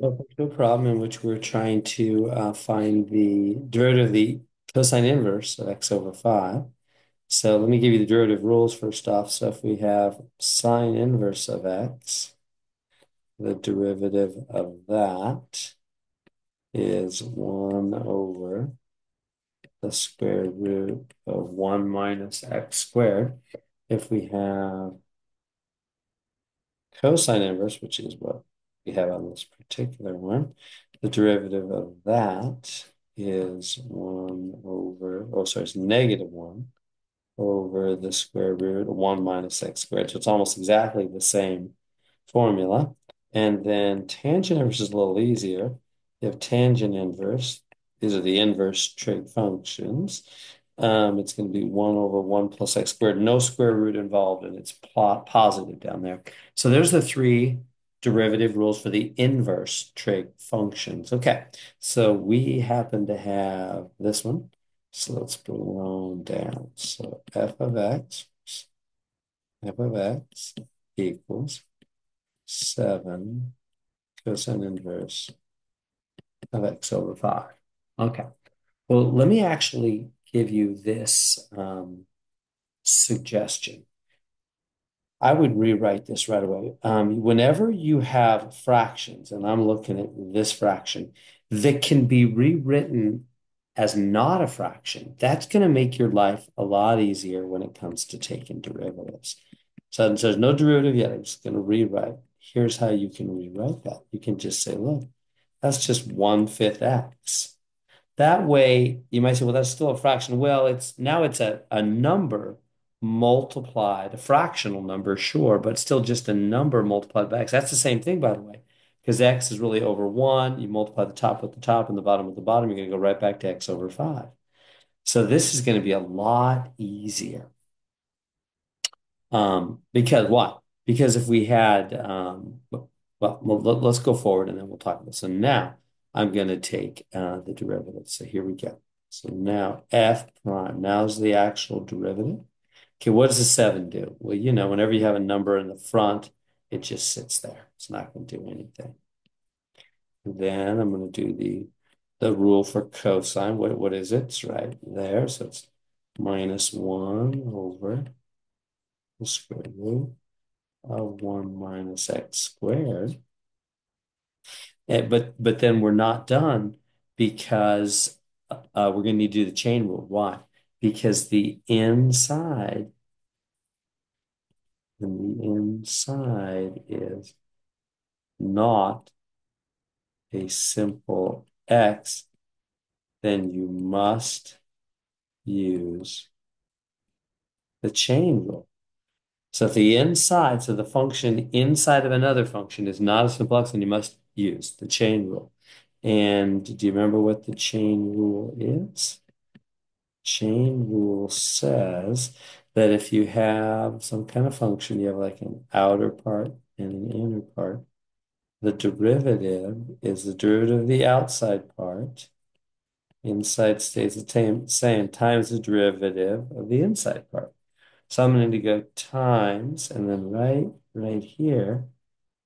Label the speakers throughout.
Speaker 1: Welcome to a problem in which we're trying to find the derivative of the cosine inverse of x over 5. So let me give you the derivative rules first off. So if we have sine inverse of x, the derivative of that is 1 over the square root of 1 minus x squared. If we have cosine inverse, which is what we have on this particular one, the derivative of that is 1 over, oh, sorry, it's negative 1 over the square root of 1 minus x squared. So it's almost exactly the same formula. And then tangent inverse is a little easier. You have tangent inverse. These are the inverse trig functions. It's going to be 1 over 1 plus x squared. No square root involved, and it's plot positive down there. So there's the three derivative rules for the inverse trig functions. Okay, so we happen to have this one. So let's bring it on down. So f of x equals 7 cosine inverse of x over 5. Okay. Well, let me actually give you this suggestion. I would rewrite this right away. Whenever you have fractions, and I'm looking at this fraction, that can be rewritten as not a fraction, that's going to make your life a lot easier when it comes to taking derivatives. So there's no derivative yet. I'm just going to rewrite. Here's how you can rewrite that. You can just say, look, that's just 1/5 x. That way, you might say, well, that's still a fraction. Well, it's a number multiplied, a fractional number, sure, but still just a number multiplied by x. That's the same thing, by the way, because x is really over 1. You multiply the top with the top and the bottom with the bottom, you're going to go right back to x over 5. So this is going to be a lot easier. Because what? Because if we had, let's go forward and then we'll talk about it. So now I'm going to take the derivative. So here we go. So now f prime, now's the actual derivative. Okay, what does the 7 do? Well, whenever you have a number in the front, it just sits there. It's not going to do anything. Then I'm going to do the rule for cosine. What is it? It's right there. So it's minus 1 over the square root of 1 minus x squared. But then we're not done because we're going to need to do the chain rule. Why? Because the inside is not a simple x, then you must use the chain rule. So if the inside, so the function inside of another function is not a simple x, then you must use the chain rule. And do you remember what the chain rule is? Chain rule says that if you have some kind of function, you have like an outer part and an inner part, the derivative is the derivative of the outside part. Inside stays the same times the derivative of the inside part. So I'm going to go times, and then right here,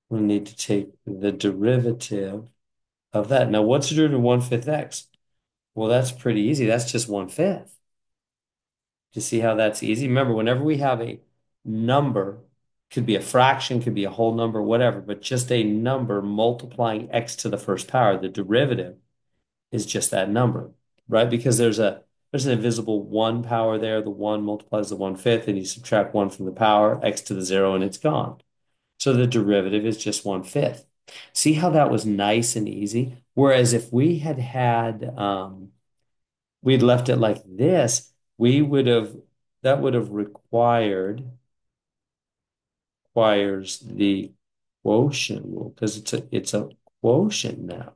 Speaker 1: we need to take the derivative of that. Now, what's the derivative of 1/5 x? Well, that's pretty easy. That's just 1/5. Do you see how that's easy? Remember, whenever we have a number, could be a fraction, could be a whole number, whatever, but just a number multiplying x to the first power, the derivative is just that number, right? Because there's an invisible 1 power there. The 1 multiplies the 1/5, and you subtract 1 from the power, x to the 0, and it's gone. So the derivative is just 1/5. See how that was nice and easy? Whereas if we'd left it like this, we would have that would have requires the quotient rule because it's a quotient now.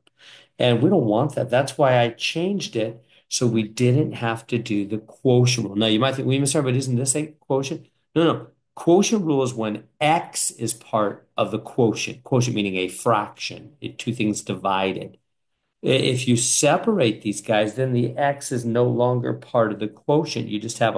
Speaker 1: And we don't want that. That's why I changed it so we didn't have to do the quotient rule. Now you might think, we sorry, but isn't this a quotient? No, no. Quotient rule is when x is part of the quotient. Quotient meaning a fraction, two things divided. If you separate these guys, then the x is no longer part of the quotient. You just have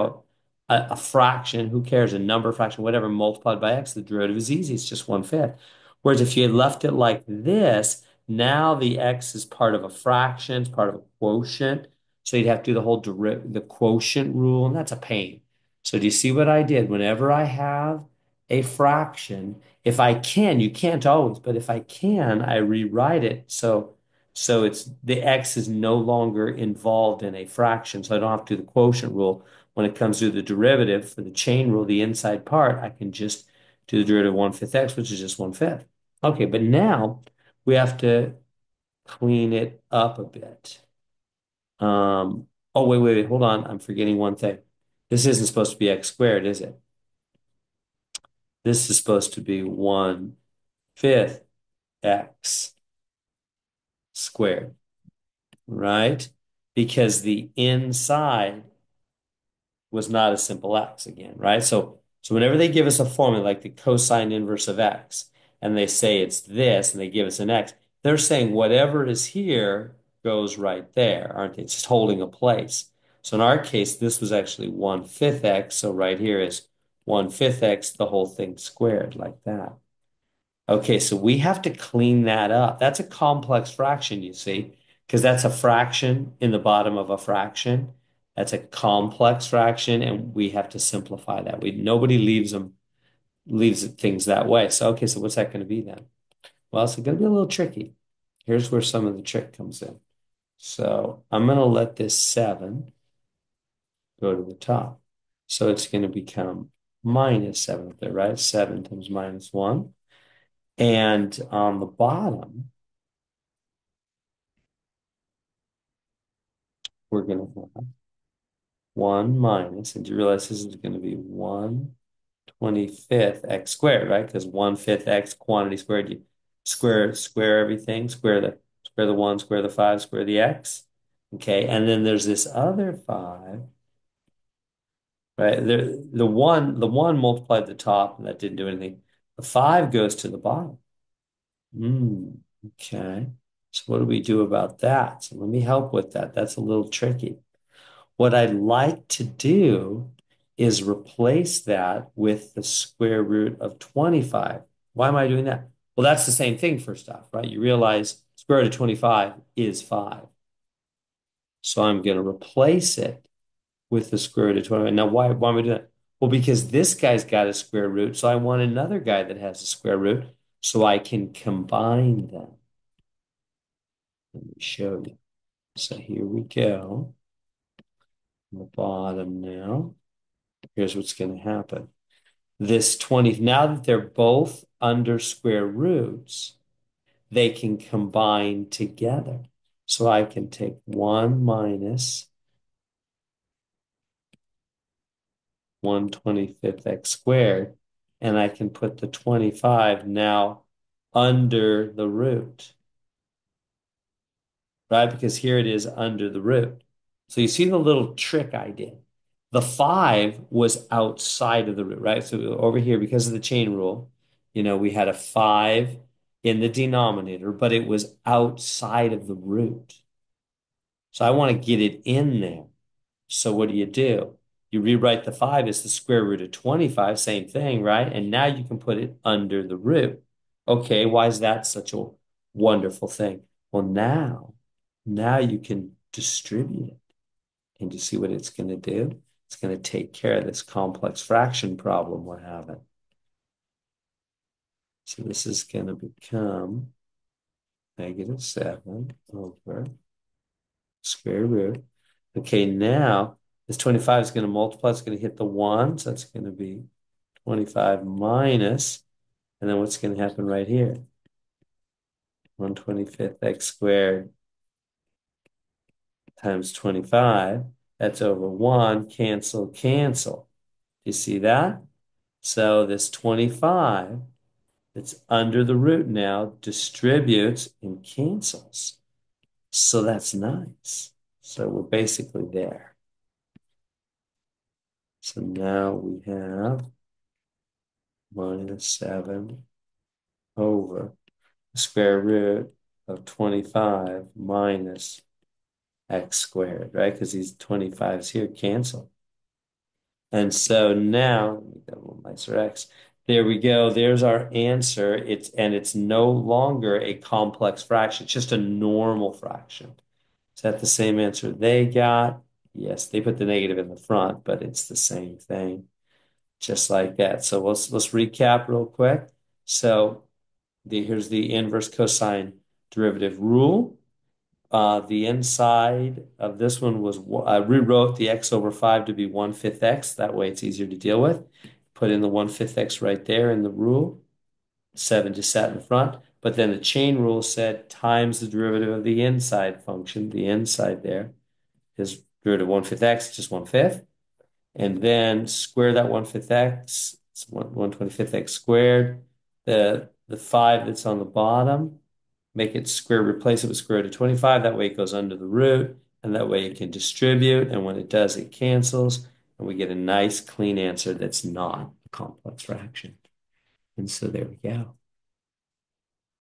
Speaker 1: a fraction, who cares, a number fraction, whatever, multiplied by x. The derivative is easy. It's just 1/5. Whereas if you had left it like this, Now the x is part of a fraction, it's part of a quotient. So you'd have to do the whole the quotient rule, and that's a pain. So do you see what I did? Whenever I have a fraction, if I can, you can't always, but if I can, I rewrite it. So it's the x is no longer involved in a fraction. So I don't have to do the quotient rule. When it comes to the derivative for the chain rule, the inside part, I can just do the derivative of 1/5 x, which is just 1/5. Okay, but now we have to clean it up a bit. Oh, wait, hold on. I'm forgetting one thing. This isn't supposed to be x squared, is it? This is supposed to be 1/5 x squared, right? Because the inside was not a simple x again, right? So whenever they give us a formula like the cosine inverse of x, and they say it's this, and they give us an x, they're saying whatever is here goes right there, aren't they? It's just holding a place. So in our case, this was actually 1/5 x. So right here is 1/5 x, the whole thing squared like that. Okay, so we have to clean that up. That's a complex fraction, you see, because that's a fraction in the bottom of a fraction. That's a complex fraction, and we have to simplify that. Nobody leaves things that way. So okay, so what's that going to be then? Well, it's going to be a little tricky. Here's where some of the trick comes in. So I'm going to let this 7 go to the top. So it's going to become -7 up there, right? 7 times -1. And on the bottom, we're going to have 1 minus, and you realize this is going to be 1/25 x squared, right? Because 1/5 x quantity squared, you square everything, square the 1, square the 5, square the x. Okay, and then there's this other 5, right? The one multiplied the top, and that didn't do anything. The 5 goes to the bottom. Okay. So what do we do about that? So let me help with that. That's a little tricky. What I'd like to do is replace that with the square root of 25. Why am I doing that? Well, that's the same thing first off, right? You realize square root of 25 is 5. So I'm going to replace it with the square root of 25. Now, why am I doing that? Well, because this guy's got a square root, so I want another guy that has a square root so I can combine them. Let me show you. So here we go. On the bottom now. Here's what's going to happen. This 20, now that they're both under square roots, they can combine together. So I can take 1 minus 1/25 x squared, and I can put the 25 now under the root, right? Because here it is under the root. So you see the little trick I did. The 5 was outside of the root, right? So over here, because of the chain rule, we had a 5 in the denominator, but it was outside of the root. So I want to get it in there. So what do? You rewrite the 5 as the square root of 25, same thing, right? And now you can put it under the root. Okay, why is that such a wonderful thing? Well, now you can distribute it. And you see what it's going to do? It's going to take care of this complex fraction problem we're having. So this is going to become -7 over square root. Okay, now this 25 is going to multiply. It's going to hit the 1. So it's going to be 25 minus. And then what's going to happen right here? 1/25 x squared times 25. That's over 1. Cancel, cancel. You see that? So this 25 that's under the root now distributes and cancels. So that's nice. So we're basically there. So now we have -7 over the square root of 25 minus x squared, right? Because these 25s here cancel. And so now, let me get a little nicer x. There we go. There's our answer. It's no longer a complex fraction. It's just a normal fraction. Is that the same answer they got? Yes, they put the negative in the front, but it's the same thing, just like that. So let's recap real quick. So here's the inverse cosine derivative rule. The inside of this one was I rewrote the x over 5 to be 1/5 x. That way it's easier to deal with. Put in the 1/5 x right there in the rule. 7 just sat in the front. But then the chain rule said times the derivative of the inside function. The inside there is derivative of 1/5 x, just 1/5. And then square that 1/5 x. It's 1/25 x squared. The 5 that's on the bottom, make it square, replace it with square root of 25. That way it goes under the root, and that way it can distribute. And when it does, it cancels, and we get a nice clean answer that's not a complex fraction. And so there we go.